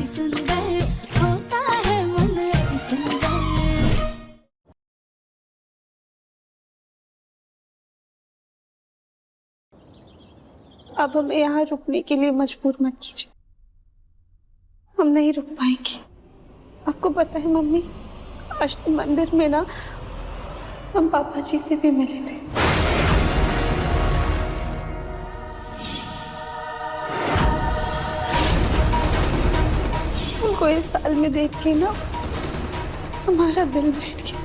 सुंदर होता है मन अति सुंदर। अब हमें यहाँ रुकने के लिए मजबूर मत कीजिए, हम नहीं रुक पाएंगे। आपको पता है मम्मी, आज तो मंदिर में ना हम पापा जी से भी मिले थे। उनको इस साल में देख के ना हमारा दिल बैठ गया।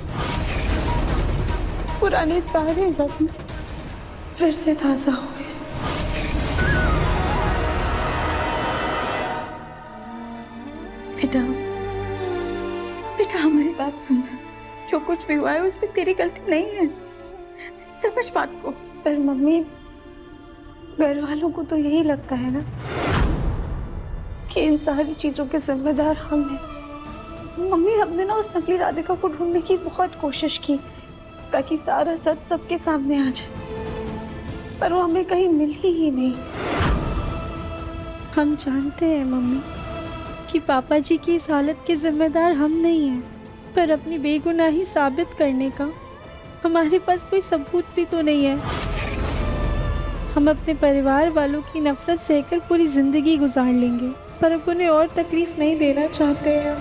पुराने सारे जख्म फिर से ताजा हो गए। बेटा, बेटा हमारी बात सुन। जो कुछ भी हुआ है उसमें तेरी गलती नहीं है, समझ बात को। पर मम्मी, घर वालों को तो यही लगता है ना कि इन सारी चीजों के जिम्मेदार हम हैं। मम्मी, हमने ना उस नकली राधिका को ढूंढने की बहुत कोशिश की ताकि सारा सच सबके सामने आ जाए, पर वो हमें कहीं मिल ही नहीं। हम जानते हैं मम्मी कि पापा जी की इस हालत के जिम्मेदार हम नहीं हैं, पर अपनी बेगुनाही साबित करने का हमारे पास कोई सबूत भी तो नहीं है। हम अपने परिवार वालों की नफरत सहकर पूरी जिंदगी गुजार लेंगे, पर अब उन्हें और तकलीफ नहीं देना चाहते हैं।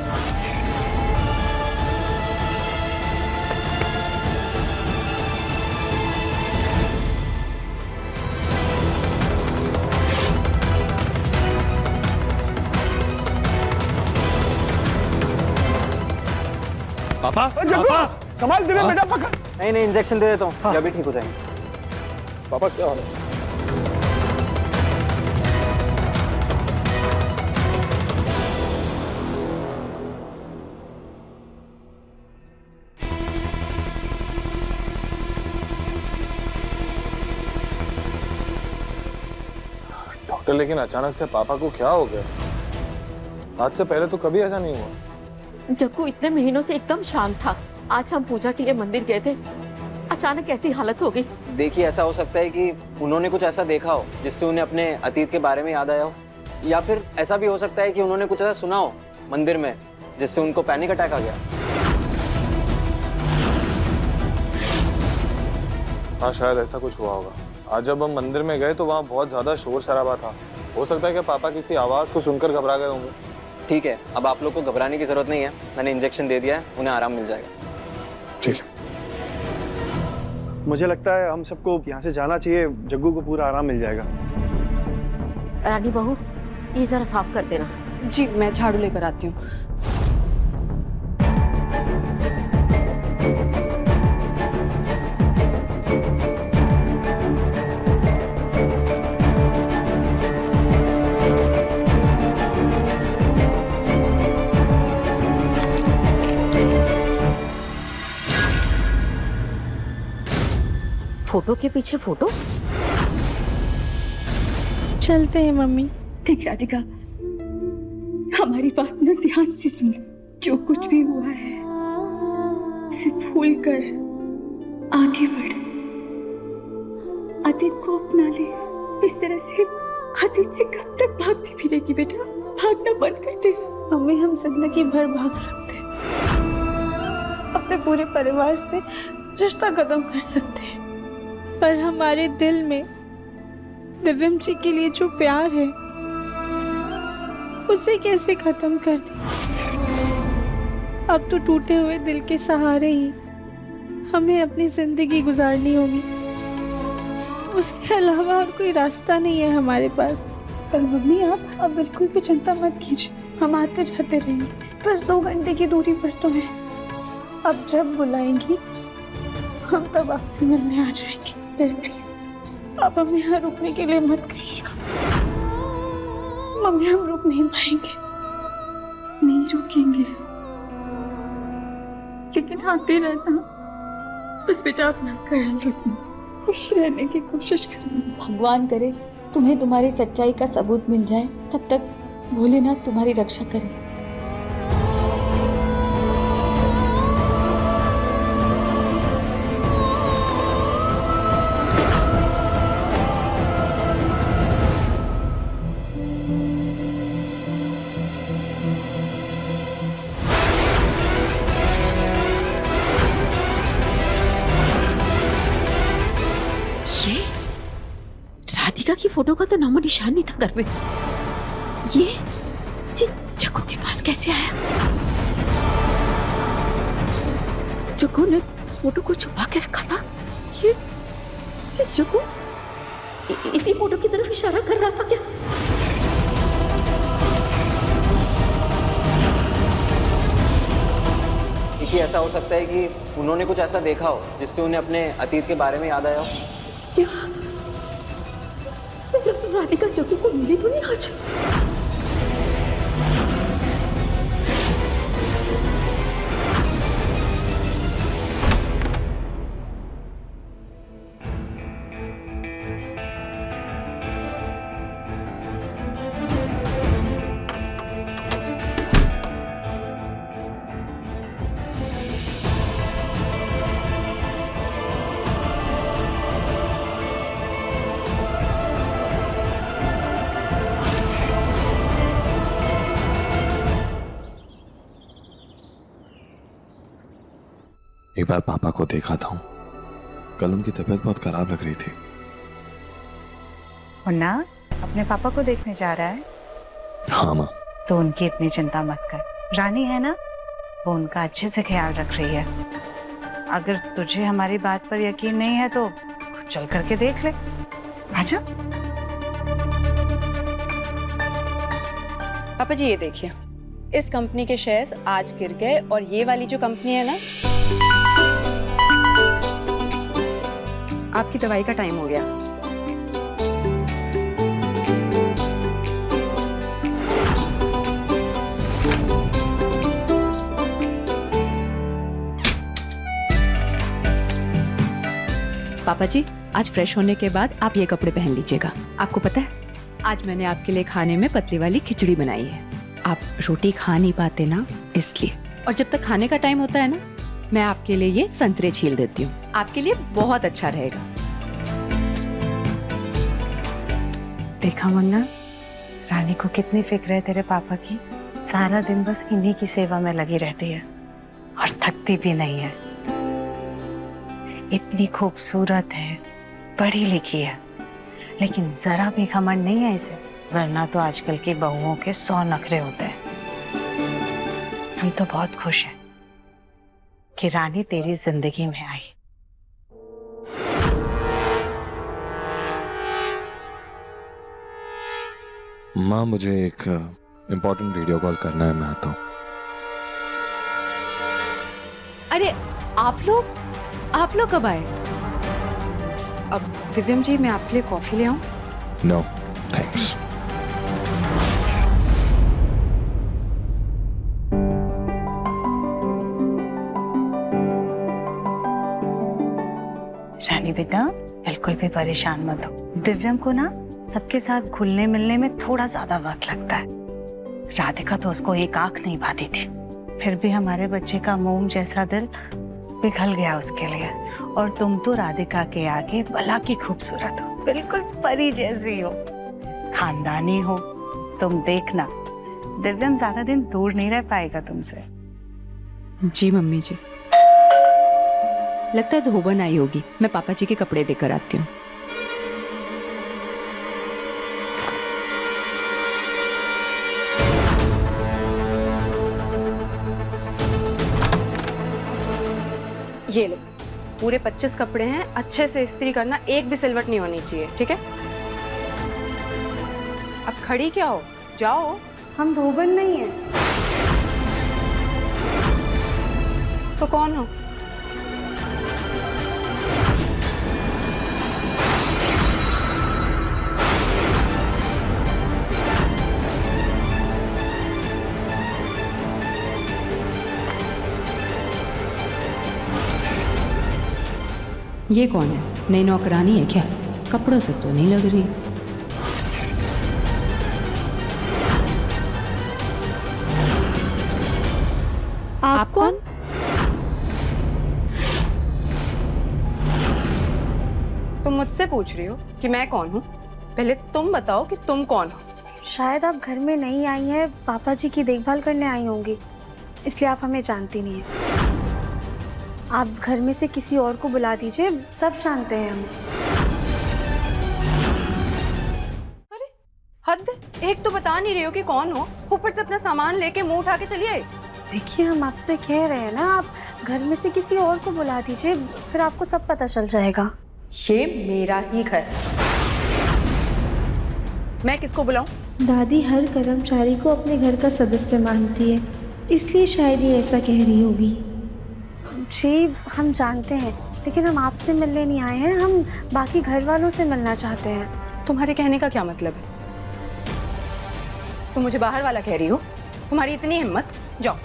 पापा, पापा संभाल दे बेटा, पकड़। नहीं नहीं, इंजेक्शन दे देता हूँ, अभी ठीक हो जाएंगे। पापा क्या हो रहा है? डॉक्टर, लेकिन अचानक से पापा को क्या हो गया? आज से पहले तो कभी ऐसा नहीं हुआ। जग्गू इतने महीनों से एकदम शांत था, आज हम पूजा के लिए मंदिर गए थे, अचानक ऐसी हालत हो गई। देखिए, ऐसा हो सकता है कि उन्होंने कुछ ऐसा देखा हो जिससे उन्हें अपने अतीत के बारे में याद आया हो, या फिर ऐसा भी हो सकता है कि उन्होंने कुछ ऐसा सुना हो मंदिर में जिससे उनको पैनिक अटैक आ गया। हाँ, शायद ऐसा कुछ हुआ होगा। आज जब हम मंदिर में गए तो वहाँ बहुत ज्यादा शोर शराबा था। हो सकता है कि पापा किसी आवाज को सुनकर घबरा गए होंगे। ठीक है, अब आप लोग को घबराने की जरूरत नहीं है, मैंने इंजेक्शन दे दिया है, उन्हें आराम मिल जाएगा। ठीक है। मुझे लगता है हम सबको यहाँ से जाना चाहिए, जग्गू को पूरा आराम मिल जाएगा। रानी बहू, ये जरा साफ कर देना। जी, मैं झाड़ू लेकर आती हूँ। फोटो के पीछे फोटो। चलते हैं मम्मी। ठीक राधिका, हमारी बात ना ध्यान से सुन। जो कुछ भी हुआ है उसे भूल कर आगे बढ़, अतीत को अपना ले। इस तरह से अतीत से कब तक भागती फिरेगी बेटा? भागना बंद कर दे। मम्मी, हम जिंदगी भर भाग सकते हैं, अपने पूरे परिवार से रिश्ता खत्म कर सकते हैं, पर हमारे दिल में दिव्यम जी के लिए जो प्यार है उसे कैसे खत्म कर दे? अब तो टूटे हुए दिल के सहारे ही हमें अपनी जिंदगी गुजारनी होगी, उसके अलावा और कोई रास्ता नहीं है हमारे पास। पर मम्मी, आप अब बिल्कुल भी चिंता मत कीजिए, हम आते जाते रहेंगे, बस 2 घंटे की दूरी पर तो है। अब जब बुलाएंगी हम तब आपसे मिलने आ जाएंगे। फिर प्लीज आप हमें यहाँ रुकने के लिए मत कहिएगा। मम्मी, हम रुक नहीं पाएंगे। नहीं रुकेंगे, लेकिन आते रहना। बस बेटा अपना ख्याल रखना, खुश रहने की कोशिश करना। भगवान करे तुम्हें तुम्हारी सच्चाई का सबूत मिल जाए, तब तक भोलेनाथ तुम्हारी रक्षा करे। फोटो का तो नामो निशान नहीं था घर में। ये जग्गू के पास कैसे आया? जग्गू ने फोटो को छुपा के रखा था। ये जग्गू इसी फोटो की तरफ इशारा कर रहा था क्या? देखिए, ऐसा हो सकता है कि उन्होंने कुछ ऐसा देखा हो जिससे उन्हें अपने अतीत के बारे में याद आया हो। क्या राधिका जग्गू को मिली तो नहीं आज? एक बार पापा को देखा था, कल उनकी तबीयत बहुत खराब लग रही थी। मुन्ना अपने पापा को देखने जा रहा है? हाँ माँ। तो उनकी इतनी चिंता मत कर, रानी है ना, वो उनका अच्छे से ख्याल रख रही है। अगर तुझे हमारी बात पर यकीन नहीं है तो चल करके देख ले। आजा। पापा जी ये देखिए, इस कंपनी के शेयर्स आज गिर गए और ये वाली जो कंपनी है ना, आपकी दवाई का टाइम हो गया। पापा जी आज फ्रेश होने के बाद आप ये कपड़े पहन लीजिएगा। आपको पता है आज मैंने आपके लिए खाने में पतली वाली खिचड़ी बनाई है। आप रोटी खा नहीं पाते ना, इसलिए। और जब तक खाने का टाइम होता है ना, मैं आपके लिए ये संतरे छील देती हूँ, आपके लिए बहुत अच्छा रहेगा। देखा मुन्ना, रानी को कितनी फिक्र है तेरे पापा की। सारा दिन बस इन्हीं की सेवा में लगी रहती है और थकती भी नहीं है। इतनी खूबसूरत है, पढ़ी लिखी है, लेकिन जरा भी घमंड नहीं है इसे, वरना तो आजकल की बहुओं के 100 नखरे होते हैं। हम तो बहुत खुश हैं कि रानी तेरी जिंदगी में आई। माँ मुझे एक इम्पोर्टेंट वीडियो कॉल करना है, मैं आता हूँ। अरे आप लोग कब आए? अब दिव्यम जी मैं आपके लिए कॉफी ले आऊं? No thanks. रानी बेटा बिल्कुल भी परेशान मत हो। दिव्यम को ना सबके साथ घुलने मिलने में थोड़ा ज्यादा वक्त लगता है। राधिका तो उसको एक आंख नहीं भाती थी, फिर भी हमारे बच्चे का मोम जैसा दिल पिघल गया उसके लिए। और तुम तो राधिका के आगे भला की खूबसूरत हो, बिल्कुल परी जैसी हो, खानदानी हो। तुम देखना दिव्यम ज्यादा दिन दूर नहीं रह पाएगा तुमसे। जी मम्मी जी, लगता है धोबन आई होगी, मैं पापा जी के कपड़े देकर आती हूँ। ये लो, पूरे 25 कपड़े हैं, अच्छे से इस्त्री करना, एक भी सिलवट नहीं होनी चाहिए, ठीक है? अब खड़ी क्या हो, जाओ। हम धोबन नहीं है। तो कौन हो? ये कौन है? नई नौकरानी है क्या? कपड़ों से तो नहीं लग रही। आप कौन? तुम मुझसे पूछ रही हो कि मैं कौन हूँ? पहले तुम बताओ कि तुम कौन हो। शायद आप घर में नहीं आई हैं, पापा जी की देखभाल करने आई होंगी, इसलिए आप हमें जानती नहीं है। आप घर में से किसी और को बुला दीजिए, सब जानते हैं हमें। एक तो बता नहीं रहे हो कि कौन हो, ऊपर से अपना सामान लेके मुंह उठा के चलिए। देखिए हम आपसे कह रहे हैं ना, आप घर में से किसी और को बुला दीजिए, फिर आपको सब पता चल जाएगा। ये मेरा ही घर, मैं किसको बुलाऊं? दादी हर कर्मचारी को अपने घर का सदस्य मानती है, इसलिए शायद ये ऐसा कह रही होगी। जी हम जानते हैं, लेकिन हम आपसे मिलने नहीं आए हैं, हम बाकी घर वालों से मिलना चाहते हैं। तुम्हारे कहने का क्या मतलब है? तुम मुझे बाहर वाला कह रही हो? तुम्हारी इतनी हिम्मत? जाओ,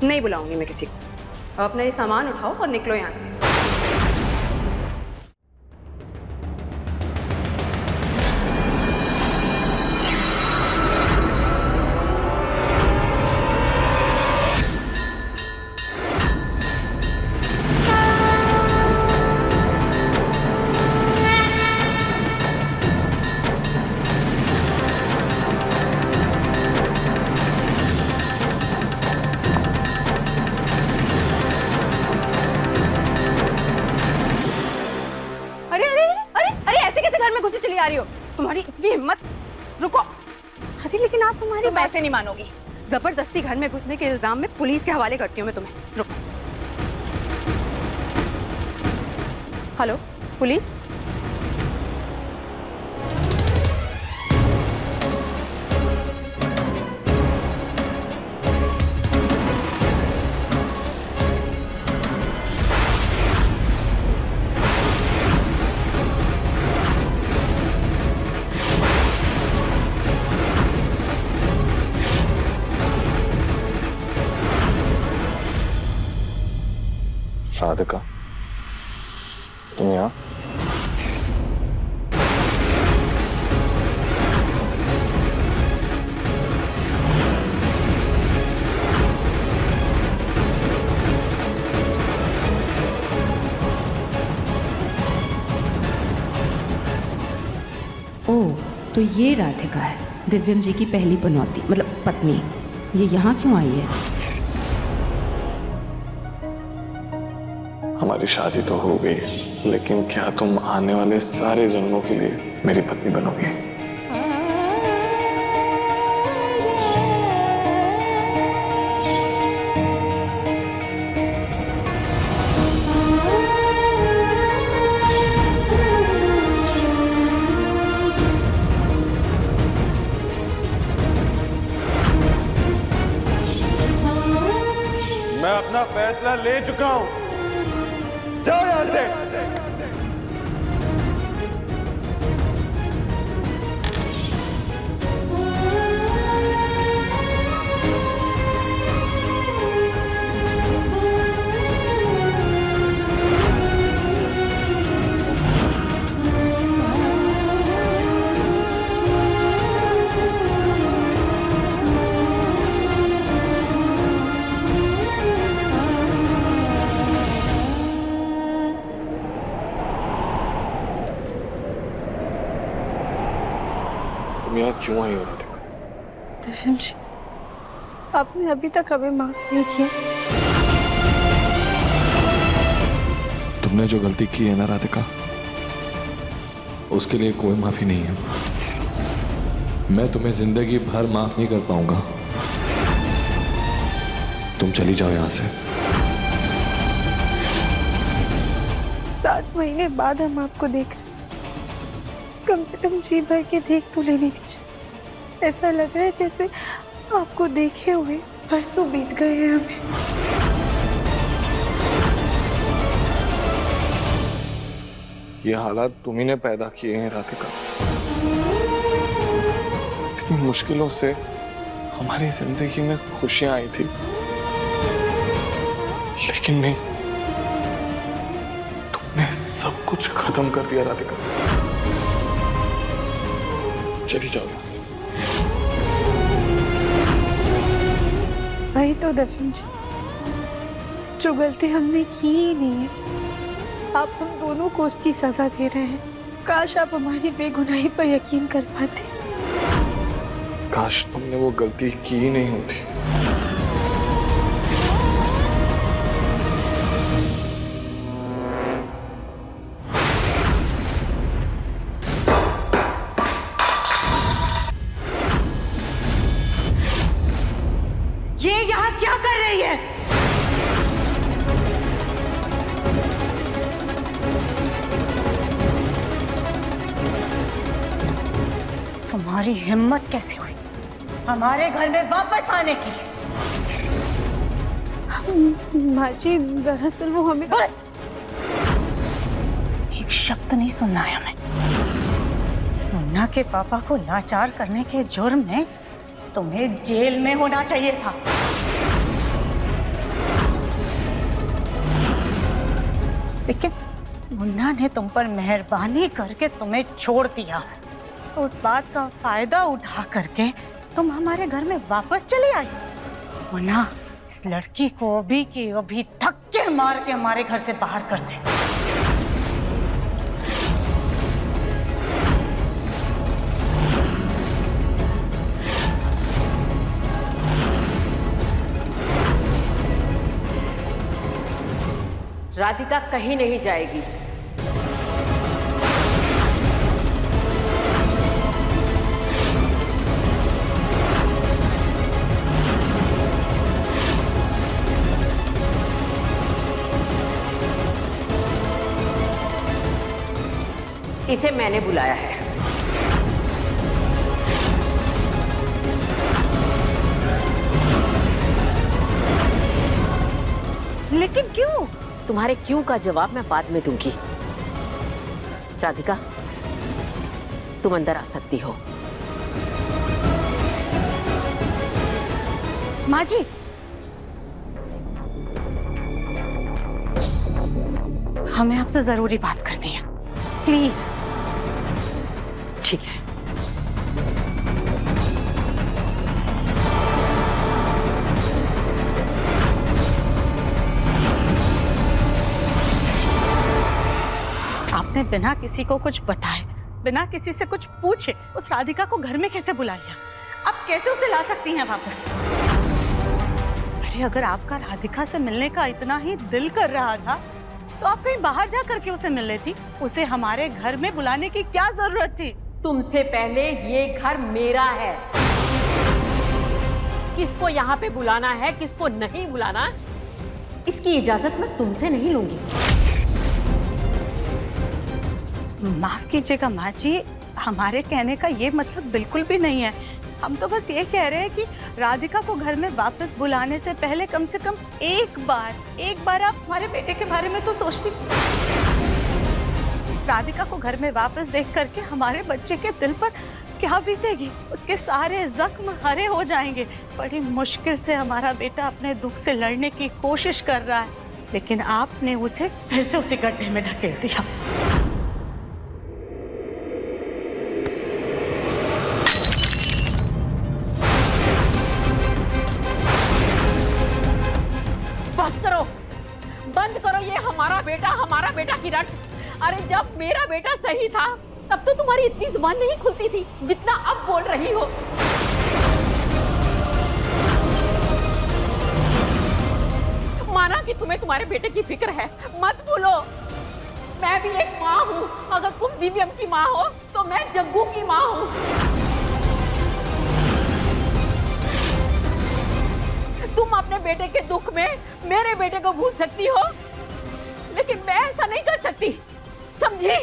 नहीं बुलाऊंगी मैं किसी को। अपना ये सामान उठाओ और निकलो यहाँ से। आ रही हो? तुम्हारी इतनी हिम्मत? रुको। अरे लेकिन आप हमारी तुम ऐसे नहीं मानोगी। जबरदस्ती घर में घुसने के इल्जाम में पुलिस के हवाले करती हूँ मैं तुम्हें। रुको। Hello police? राधिका, तुम यहाँ? ओह, तो ये राधिका है, दिव्यम जी की पहली पनौती, मतलब पत्नी। ये यहाँ क्यों आई है? हमारी शादी तो हो गई है, लेकिन क्या तुम आने वाले सारे जन्मों के लिए मेरी पत्नी बनोगी? मैं अपना फैसला ले चुका हूं। जाओ यहाँ से। तुम यहाँ क्यों आई हो राधिका? दिव्यम जी, आपने अभी तक हमें माफ नहीं किया। तुमने जो गलती की है ना राधिका, उसके लिए कोई माफी नहीं है। मैं तुम्हें जिंदगी भर माफ नहीं कर पाऊंगा। तुम चली जाओ यहाँ से। 7 महीने बाद हम आपको देख रहे हैं, कम से कम जी भर के देख तो लेने दीजिए। ऐसा लग रहा है जैसे आपको देखे हुए परसों बीत गए हैं हमें। ये हालात तुम्ही ने पैदा किए हैं राधिका। इतनी मुश्किलों से हमारी जिंदगी में खुशियां आई थी, लेकिन नहीं, तुमने सब कुछ खत्म कर दिया राधिका। चली जाओ यहाँ से। वही तो दिव्यम जी, जो गलती हमने की ही नहीं है, आप हम दोनों को उसकी सजा दे रहे हैं। काश आप हमारी बेगुनाही पर यकीन कर पाते। काश तुमने वो गलती की ही नहीं होती। ये यहाँ क्या कर रही है? तुम्हारी हिम्मत कैसे हुई हमारे घर में वापस आने की? माँ जी दरअसल वो हमें बस एक शब्द नहीं सुनना है हमें। मुन्ना के पापा को लाचार करने के जुर्म में तुम्हें जेल में होना चाहिए था। लेकिन मुन्ना ने तुम पर मेहरबानी करके तुम्हें छोड़ दिया, तो उस बात का फायदा उठा करके तुम हमारे घर में वापस चली आई। मुन्ना, इस लड़की को अभी के अभी धक्के मार के हमारे घर से बाहर कर दे। राधिका कहीं नहीं जाएगी। इसे मैंने बुलाया है। लेकिन क्यों? तुम्हारे क्यों का जवाब मैं बाद में दूंगी। राधिका, तुम अंदर आ सकती हो। माँ जी, हमें आपसे जरूरी बात करनी है, प्लीज। ठीक है। आपने बिना किसी को कुछ बताए, बिना किसी से कुछ पूछे उस राधिका को घर में कैसे बुला लिया? आप कैसे उसे ला सकती हैं वापस? अरे अगर आपका राधिका से मिलने का इतना ही दिल कर रहा था तो आप कहीं बाहर जा करके उसे मिल लेती। उसे हमारे घर में बुलाने की क्या जरूरत थी? तुमसे पहले ये घर मेरा है। किसको यहाँ पे बुलाना है, किसको नहीं बुलाना, इसकी इजाजत मैं तुमसे नहीं लूंगी। माफ कीजिएगा माँ जी, हमारे कहने का ये मतलब बिल्कुल भी नहीं है। हम तो बस ये कह रहे हैं कि राधिका को घर में वापस बुलाने से पहले कम से कम एक बार आप हमारे बेटे के बारे में तो सोचती। राधिका को घर में वापस देख करके हमारे बच्चे के दिल पर क्या बीतेगी? उसके सारे जख्म हरे हो जाएंगे। बड़ी मुश्किल से हमारा बेटा अपने दुख से लड़ने की कोशिश कर रहा है, लेकिन आपने उसे फिर से उसी गड्ढे में ढकेल दिया। बंद करो ये हमारा बेटा की रट। अरे जब मेरा बेटा सही था तब तो तुम्हारी इतनी जुबान नहीं खुलती थी जितना अब बोल रही हो। माना कि तुम्हें तुम्हारे बेटे की फिक्र है, मत बोलो। मैं भी एक माँ हूँ। अगर तुम दिव्यम की माँ हो तो मैं जग्गू की माँ हूँ। तुम अपने बेटे के दुख में मेरे बेटे को भूल सकती हो, लेकिन मैं ऐसा नहीं कर सकती, समझी?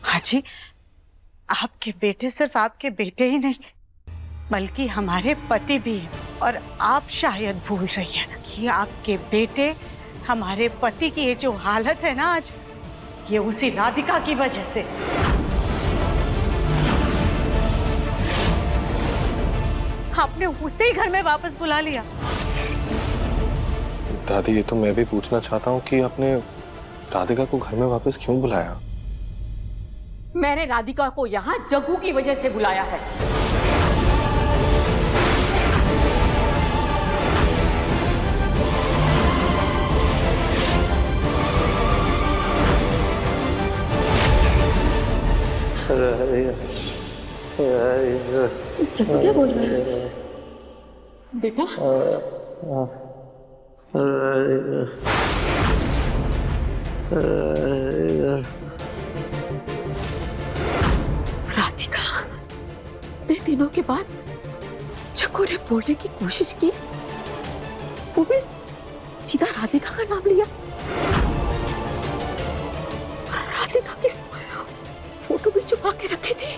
हाँ जी, आपके बेटे सिर्फ आपके बेटे ही नहीं बल्कि हमारे पति भी हैं। और आप शायद भूल रही हैं कि आपके बेटे हमारे पति की ये जो हालत है ना आज, ये उसी राधिका की वजह से। आपने उसे ही घर में वापस बुला लिया। दादी, ये तो मैं भी पूछना चाहता हूँ कि आपने राधिका को घर में वापस क्यों बुलाया? मैंने राधिका को यहाँ जग्गू की वजह से बुलाया है। जग्गू क्या बोल रहा है बेटा? राधिका, बेटी दिनों के बाद जग्गू ने बोलने की कोशिश की, वो भी सीधा राधिका का नाम लिया। राधिका की फोटो भी छुपा के रखे थे।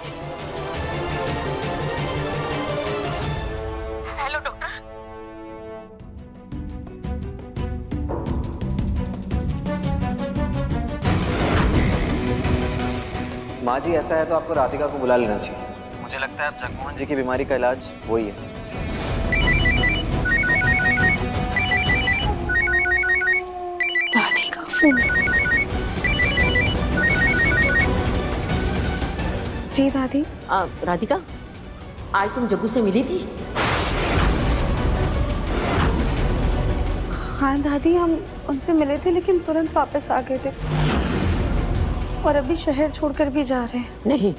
Hello doctor. माँ जी, ऐसा है तो आपको राधिका को बुला लेना चाहिए। मुझे लगता है अब जगमोहन जी की बीमारी का इलाज वही है। दादी का फोन। जी दादी। राधिका, आज तुम जग्गू से मिली थी? हाँ दादी, हम उनसे मिले थे लेकिन तुरंत वापस आ गए थे और अभी शहर छोड़कर भी जा रहे हैं। नहीं,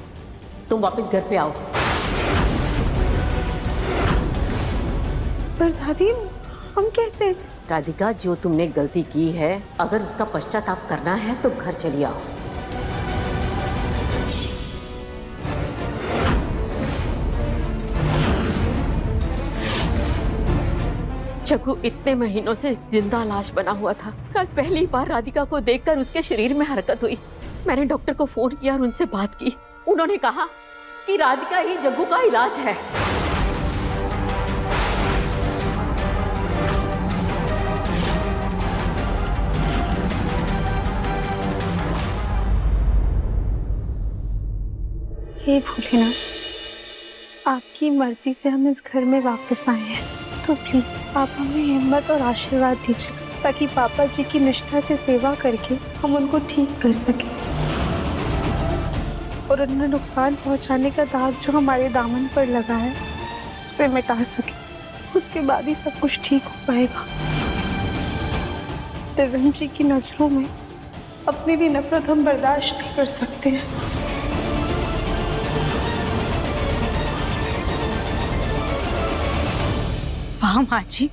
तुम वापस घर पे आओ। पर दादी, हम कैसे? राधिका, जो तुमने गलती की है, अगर उसका पश्चाताप करना है तो घर चली आओ। जग्गू इतने महीनों से जिंदा लाश बना हुआ था। कल पहली बार राधिका को देखकर उसके शरीर में हरकत हुई। मैंने डॉक्टर को फोन किया और उनसे बात की। उन्होंने कहा कि राधिका ही जग्गू का इलाज है। हे भोलेनाथ, आपकी मर्जी से हम इस घर में वापस आए हैं, तो प्लीज आप हमें हिम्मत और आशीर्वाद दीजिए ताकि पापा जी की निष्ठा से सेवा करके हम उनको ठीक कर सकें और उन्हें नुकसान पहुंचाने का दाग जो हमारे दामन पर लगा है उसे मिटा सके। उसके बाद ही सब कुछ ठीक हो पाएगा। दिव्यम जी की नजरों में अपनी भी नफरत हम बर्दाश्त नहीं कर सकते हैं। वाह माँ जी,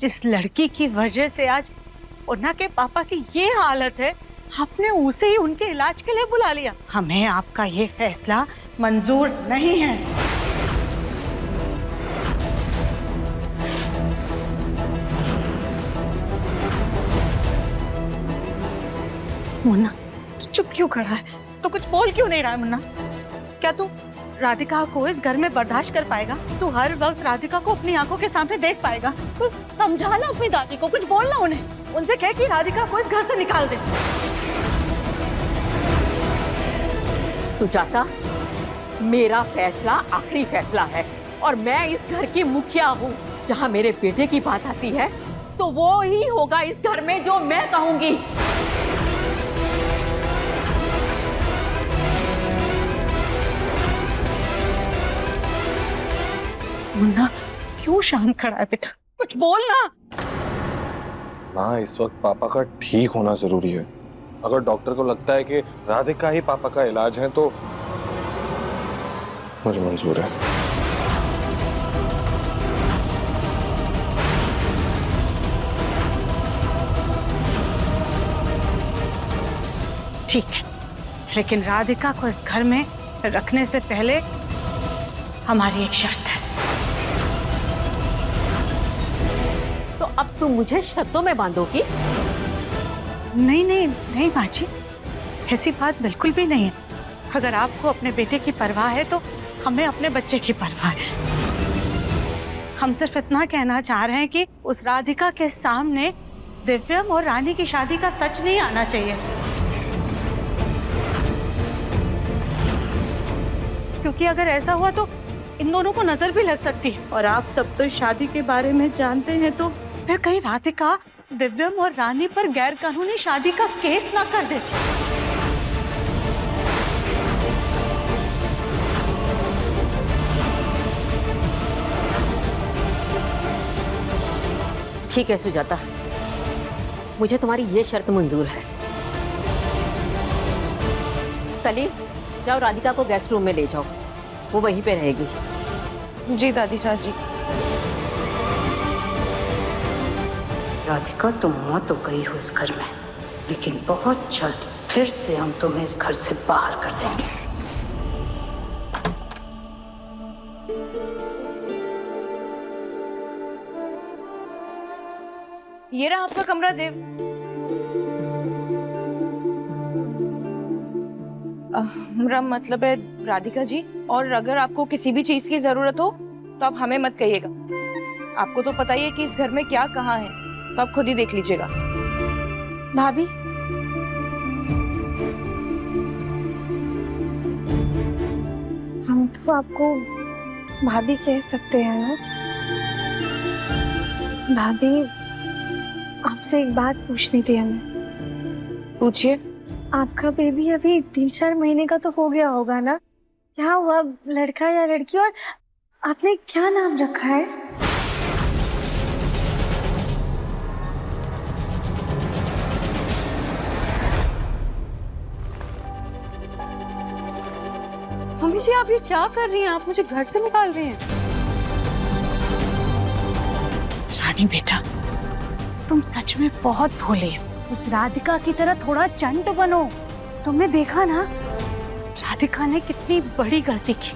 जिस लड़की की वजह से आज उन्ना के पापा की ये हालत है, आपने उसे ही उनके इलाज के लिए बुला लिया। हमें आपका ये फैसला मंजूर नहीं है। मुन्ना, तू चुप क्यों खड़ा है? तो कुछ बोल क्यों नहीं रहा है मुन्ना? क्या तू राधिका को इस घर में बर्दाश्त कर पाएगा? तू हर वक्त राधिका को अपनी आंखों के सामने देख पाएगा? तू समझाना अपनी दादी को, कुछ बोलना उन्हें। उनसे कह कि राधिका को इस घर से निकाल दे। सुजाता, मेरा फैसला आखिरी फैसला है और मैं इस घर की मुखिया हूँ। जहाँ मेरे बेटे की बात आती है तो वो ही होगा इस घर में जो मैं कहूंगी। मुन्ना, क्यों शांत खड़ा है बेटा? कुछ बोलना। माँ, इस वक्त पापा का ठीक होना जरूरी है। अगर डॉक्टर को लगता है कि राधिका ही पापा का इलाज है तो मुझे मंजूर है। ठीक है, लेकिन राधिका को इस घर में रखने से पहले हमारी एक शर्त है। तो अब तुम मुझे शर्तों में बांधोगी? नहीं नहीं नहीं माँ जी, ऐसी बात बिल्कुल भी नहीं है। अगर आपको अपने बेटे की परवाह है तो हमें अपने बच्चे की परवाह है। हम सिर्फ इतना कहना चाह रहे हैं कि उस राधिका के सामने दिव्यम और रानी की शादी का सच नहीं आना चाहिए, क्योंकि अगर ऐसा हुआ तो इन दोनों को नजर भी लग सकती है। और आप सब तो शादी के बारे में जानते हैं, तो फिर कहीं राधिका दिव्यम और रानी पर गैर कानूनी शादी का केस ना कर दे। ठीक है सुजाता, मुझे तुम्हारी ये शर्त मंजूर है। कली, जाओ राधिका को गेस्ट रूम में ले जाओ, वो वहीं पे रहेगी। जी दादी सास जी। राधिका, तुम मौत तो गई हो इस घर में, लेकिन बहुत जल्द फिर से हम तुम्हें इस घर से बाहर कर देंगे। ये रहा आपका कमरा देव। मेरा मतलब है राधिका जी, और अगर आपको किसी भी चीज की जरूरत हो तो आप हमें मत कहिएगा। आपको तो पता ही है कि इस घर में क्या कहाँ है, तो आप खुद ही देख लीजिएगा। भाभी, हम तो आपको भाभी कह सकते हैं ना? भाभी, आपसे एक बात पूछनी थी हमें। पूछिए। आपका बेबी अभी 3-4 महीने का तो हो गया होगा ना? क्या हुआ, लड़का या लड़की, और आपने क्या नाम रखा है? मम्मी जी, आप ये क्या कर रही हैं? आप मुझे घर से निकाल रहे हैं। रानी बेटा, तुम सच में बहुत भोली हो। उस राधिका की तरह थोड़ा चंट बनो। तुमने देखा ना राधिका ने कितनी बड़ी गलती की,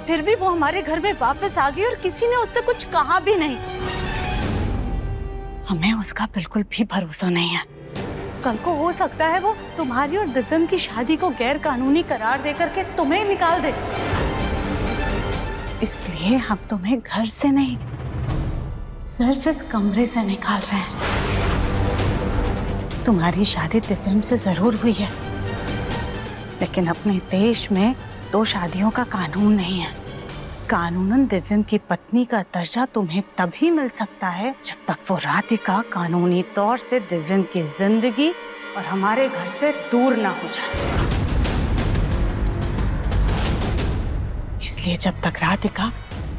फिर भी वो हमारे घर में वापस आ गई और किसी ने उससे कुछ कहा भी नहीं। हमें उसका बिल्कुल भी भरोसा नहीं है। कल को हो सकता है वो तुम्हारी और दिव्यम की शादी को गैर कानूनी करार देकर के तुम्हें निकाल दे। इसलिए हम तुम्हें घर से नहीं, सिर्फ इस कमरे से निकाल रहे हैं। तुम्हारी शादी दिव्यम से जरूर हुई है, लेकिन अपने देश में 2 शादियों का कानून नहीं है। कानूनन दिव्यम की पत्नी का दर्जा तुम्हें तभी मिल सकता है जब तक वो राधिका कानूनी तौर से दिव्यम की जिंदगी और हमारे घर से दूर ना हो जाए। इसलिए जब तक राधिका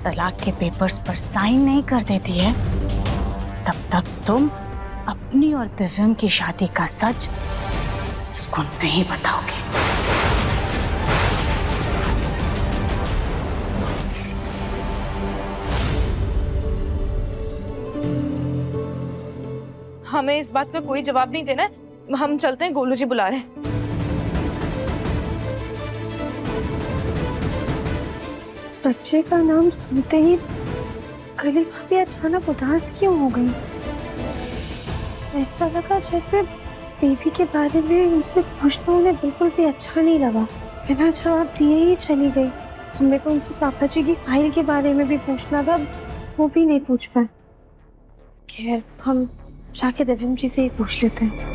तलाक के पेपर्स पर साइन नहीं कर देती है, तब तक तुम अपनी और दिव्यम की शादी का सच उसको नहीं बताओगे। हमें इस बात का कोई जवाब नहीं देना है। हम चलते हैं, गोलू जी बुला रहे हैं। बच्चे का नाम सुनते ही कली भाभी अचानक उदास क्यों हो गई? ऐसा लगा जैसे बेबी के बारे में उनसे पूछना उन्हें बिल्कुल भी अच्छा नहीं लगा। बिना जवाब दिए ही चली गई। हमें तो उनसे पापा जी की फाइल के बारे में भी पूछना था, वो भी नहीं पूछ पाए। खैर, हम जाके दिव्यम जी से ही पूछ लेते हैं।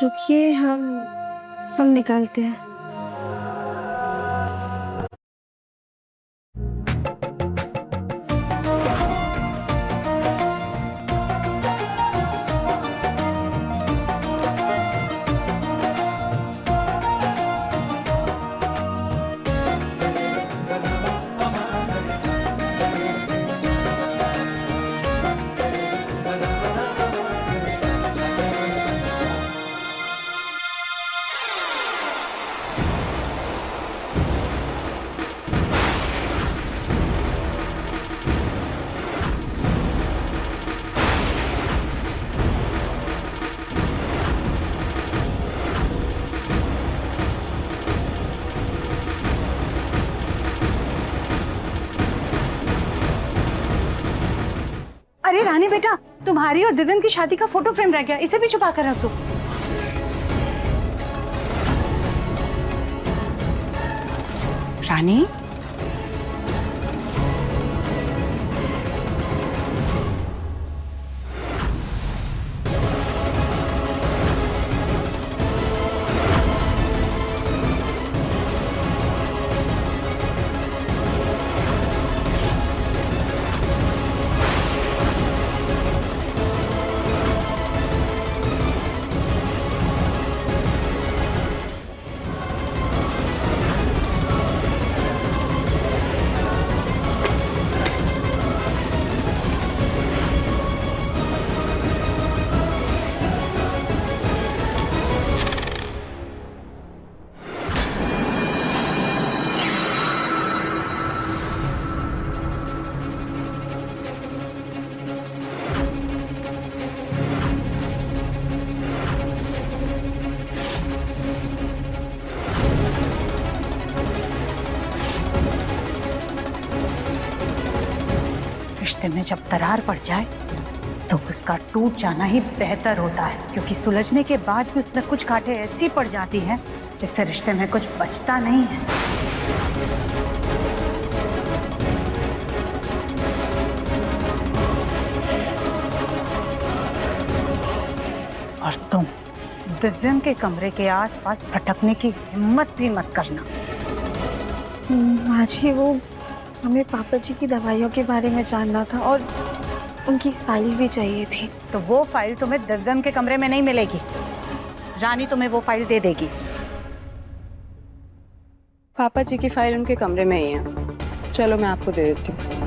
रुकिए, हम निकालते हैं। अरे रानी बेटा, तुम्हारी और दिव्यम की शादी का फोटो फ्रेम रह गया, इसे भी छुपा कर रख दो। रानी, रिश्ते में जब दरार पड़ जाए तो उसका टूट जाना ही बेहतर होता है, क्योंकि सुलझने के बाद भी उसमें कुछ गांठें ऐसी पड़ जाती हैं जिससे रिश्ते में कुछ बचता नहीं है। और तुम दिव्यम के कमरे के आसपास भटकने की हिम्मत भी मत करना। माँ जी, वो हमें पापा जी की दवाइयों के बारे में जानना था और उनकी फाइल भी चाहिए थी। तो वो फाइल तुम्हें दिव्यम के कमरे में नहीं मिलेगी, रानी तुम्हें वो फाइल दे देगी। पापा जी की फाइल उनके कमरे में ही है, चलो मैं आपको दे देती हूँ।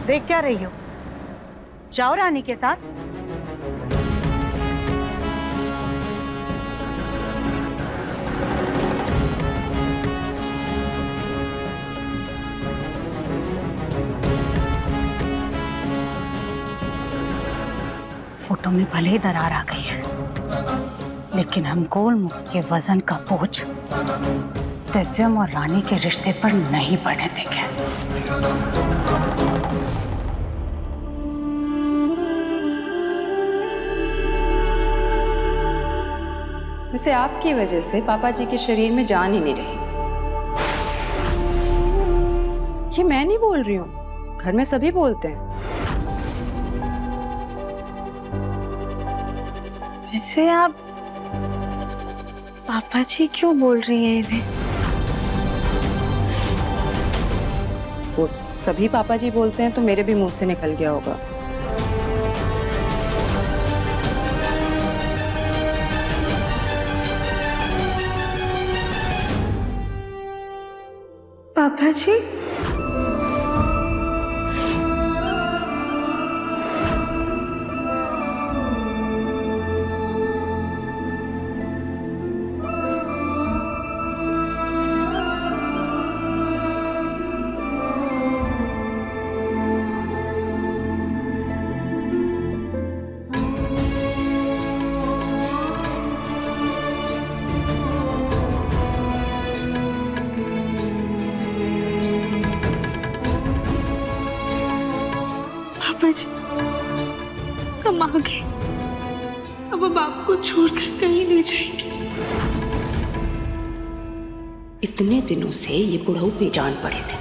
देख क्या रही हो? जाओ रानी के साथ। फोटो में भले ही दरार आ गई है, लेकिन हम गोलमुख के वजन का बोझ दिव्यम और रानी के रिश्ते पर नहीं पड़ने देंगे। वैसे आपकी वजह से पापा जी के शरीर में जान ही नहीं रही। ये मैं नहीं बोल रही हूँ, घर में सभी बोलते हैं। वैसे आप पापा जी क्यों बोल रही हैं इन्हें? वो सभी पापा जी बोलते हैं तो मेरे भी मुंह से निकल गया होगा। पापा जी, पापा जी, हम आ गए। अब हम आपको छोड़कर कहीं नहीं जाएंगे। इतने दिनों से ये बुढ़ऊ बेजान पड़े थे,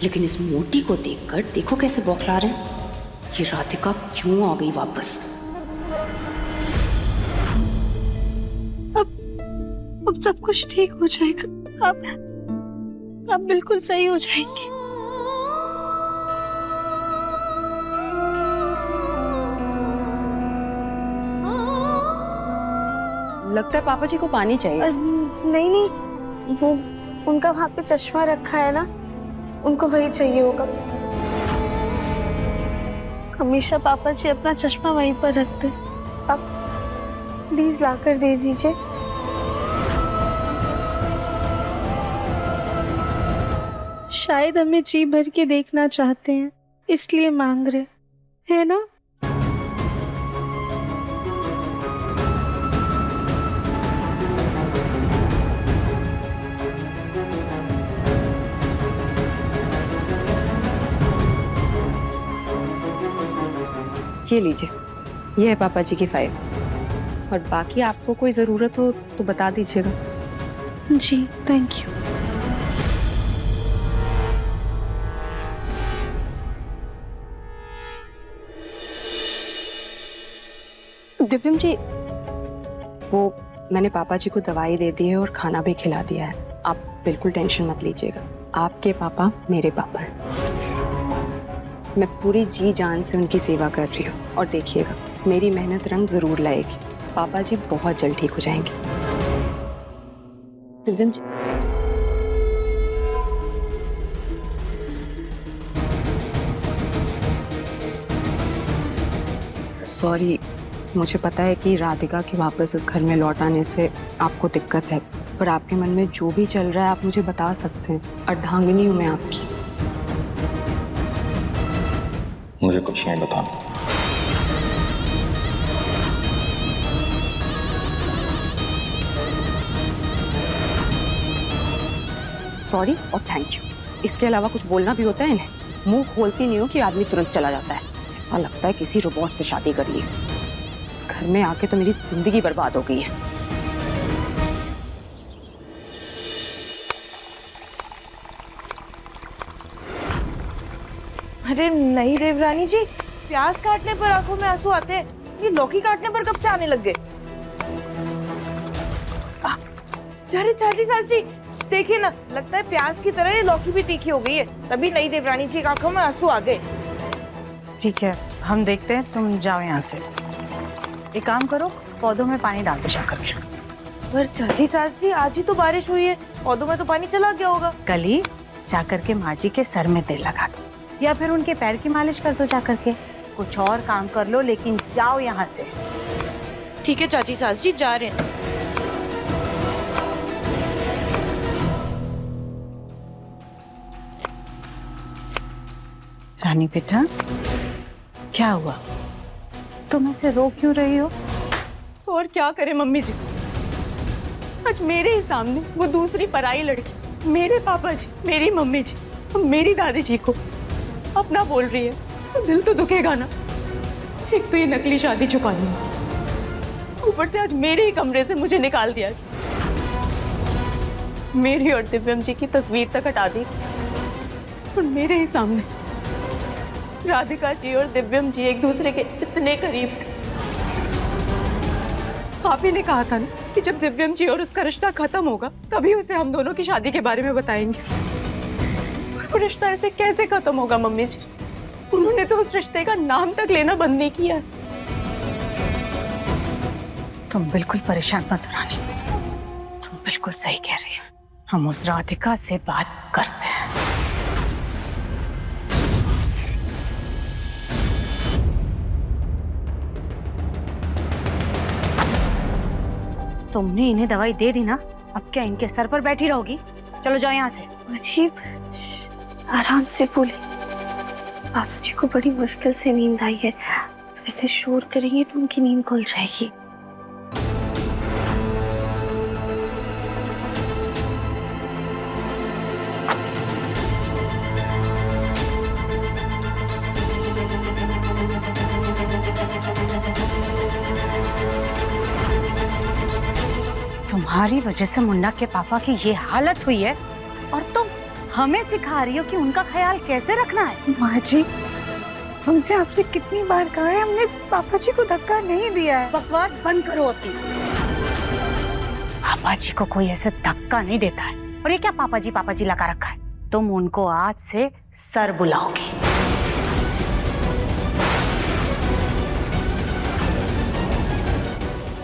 लेकिन इस मोटी को देखकर देखो कैसे बौखला रहे हैं। ये राधिका क्यों आ गई वापस? अब सब कुछ ठीक हो जाएगा। आप बिल्कुल सही हो जाएंगे। लगता है पापा जी को पानी चाहिए। नहीं, वो उनका वहाँ पे चश्मा रखा है ना, उनको वही चाहिए होगा। हमेशा पापा जी अपना चश्मा वहीं पर रखते। आप प्लीज लाकर दे दीजिए। शायद हमें जी भर के देखना चाहते हैं, इसलिए मांग रहे हैं ना। ये लीजिए, ये है पापा जी की फाइल, और बाकी आपको कोई ज़रूरत हो तो बता दीजिएगा। जी थैंक यू। दिव्यम जी, वो मैंने पापा जी को दवाई दे दी है और खाना भी खिला दिया है। आप बिल्कुल टेंशन मत लीजिएगा। आपके पापा मेरे पापा हैं। मैं पूरी जी जान से उनकी सेवा कर रही हूँ, और देखिएगा मेरी मेहनत रंग जरूर लाएगी। पापा जी बहुत जल्द ठीक हो जाएंगे। दिव्यम जी, सॉरी, मुझे पता है कि राधिका के वापस इस घर में लौट आने से आपको दिक्कत है, पर आपके मन में जो भी चल रहा है आप मुझे बता सकते हैं। अर्धांगिनी हूँ मैं आपकी। मुझे कुछ नहीं बताना। सॉरी और थैंक यू, इसके अलावा कुछ बोलना भी होता है इन्हें? मुंह खोलती नहीं हो कि आदमी तुरंत चला जाता है। ऐसा लगता है किसी रोबोट से शादी कर ली। इस घर में आके तो मेरी जिंदगी बर्बाद हो गई है। अरे नहीं देवरानी जी, प्याज काटने पर आंखों में आंसू आते हैं, ये लौकी काटने पर कब से आने लग गए? अरे चाची सासी देखिए ना, लगता है प्याज की तरह ये लौकी भी तीखी हो गई है, तभी नहीं देवरानी जी की आंखों में आंसू आ गए। ठीक है, हम देखते हैं, तुम जाओ यहाँ से। एक काम करो, पौधों में पानी डाल दो जा करके। पर चाची सास जी, आज ही तो बारिश हुई है, पौधों में तो पानी चला गया होगा। कल ही जा करके माँ जी के सर में तेल लगा दो, या फिर उनके पैर की मालिश कर दो जा करके। कुछ और काम कर लो, लेकिन जाओ यहाँ से। ठीक है चाची सास जी, जा रहे हैं। रानी बेटा, क्या हुआ? तुम ऐसे रो क्यों रही हो? तो और क्या करे मम्मी जी, आज मेरे ही सामने वो दूसरी पराई लड़की मेरे पापा जी, मेरी मम्मी जी, मेरी दादी जी को अपना बोल रही है, तो दिल तो दुखेगा ना। एक तो ये नकली शादी छुपानी है, ऊपर से आज मेरे ही कमरे से मुझे निकाल दिया, मेरी और दिव्यम जी की तस्वीर तक हटा दी, और मेरे ही सामने राधिका जी और दिव्यम जी एक दूसरे के इतने करीब थे। आप ही ने कहा था ना कि जब दिव्यम जी और उसका रिश्ता खत्म होगा तभी उसे हम दोनों की शादी के बारे में बताएंगे। वो रिश्ता ऐसे कैसे खत्म होगा मम्मी जी? उन्होंने तो उस रिश्ते का नाम तक लेना बंद नहीं किया। तुम बिल्कुल परेशान मत हो रानी, तुम बिल्कुल सही कह रही हो। हम उस राधिका से बात करते हैं। तुमने इन्हें दवाई दे दी ना, अब क्या इनके सर पर बैठी रहोगी? चलो जाओ यहाँ से। अजीब, आराम से बोले। आप जी को बड़ी मुश्किल से नींद आई है, ऐसे शोर करेंगे तो उनकी नींद खुल जाएगी। तुम्हारी वजह से मुन्ना के पापा की ये हालत हुई है और तुम हमें सिखा रही हो कि उनका ख्याल कैसे रखना है। माँ जी, हमने आपसे कितनी बार कहा है, हमने पापा जी को धक्का नहीं दिया है। बकवास बंद करो अपनी। पापा जी को कोई ऐसे धक्का नहीं देता है। और ये क्या पापा जी लगा रखा है? तुम उनको आज से सर बुलाओगी।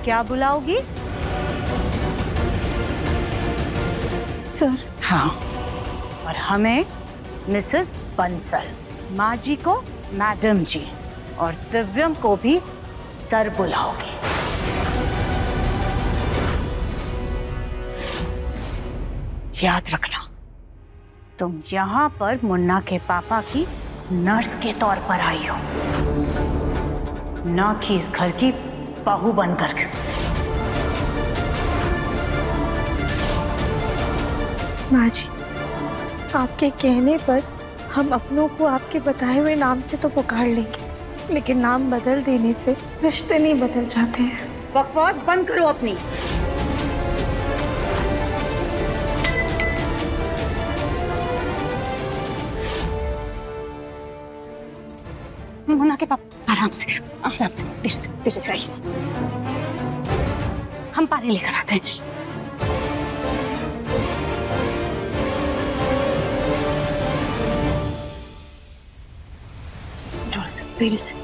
क्या बुलाओगी? सर। हाँ, और हमें मिसेस बंसल, माँ जी को मैडम जी और दिव्यम को भी सर बुलाओगे। याद रखना, तुम यहाँ पर मुन्ना के पापा की नर्स के तौर पर आई हो, ना कि इस घर की बहू बनकर। माँ जी, आपके कहने पर हम अपनों को आपके बताए हुए नाम से तो पुकार लेंगे, लेकिन नाम बदल देने से रिश्ते नहीं बदल जाते हैं। बकवास बंद करो अपनी। मुन्ना के पापा, आराम से धीरे से आइए। हम पानी लेकर आते हैं। थोड़ा सा धीरे से।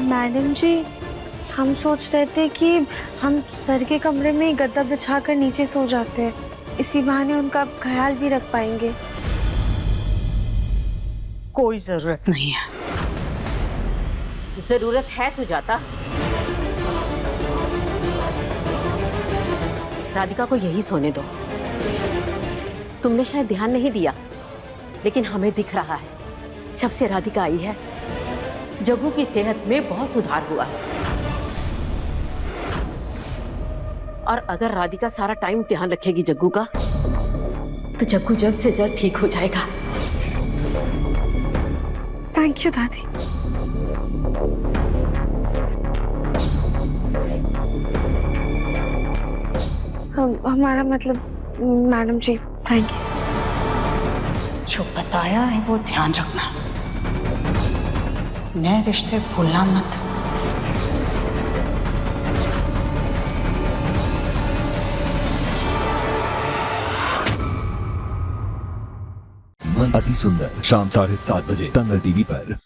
मैडम जी, हम सोच रहे थे कि हम सर के कमरे में ही गद्दा बिछाकर नीचे सो जाते हैं, इसी बहाने उनका ख्याल भी रख पाएंगे। कोई जरूरत नहीं है। जरूरत है सुजाता। राधिका को यही सोने दो। तुमने शायद ध्यान नहीं दिया, लेकिन हमें दिख रहा है, जब से राधिका आई है जग्गू की सेहत में बहुत सुधार हुआ है। और अगर राधिका सारा टाइम ध्यान रखेगी जग्गू का, तो जग्गू जल्द से जल्द ठीक हो जाएगा। थैंक यू दादी। हमारा मतलब मैडम जी, थैंक यू। जो बताया है वो ध्यान रखना, नए रिश्ते भूलना मत। मन अति सुंदर, शाम 7:30 बजे दंगल टीवी पर।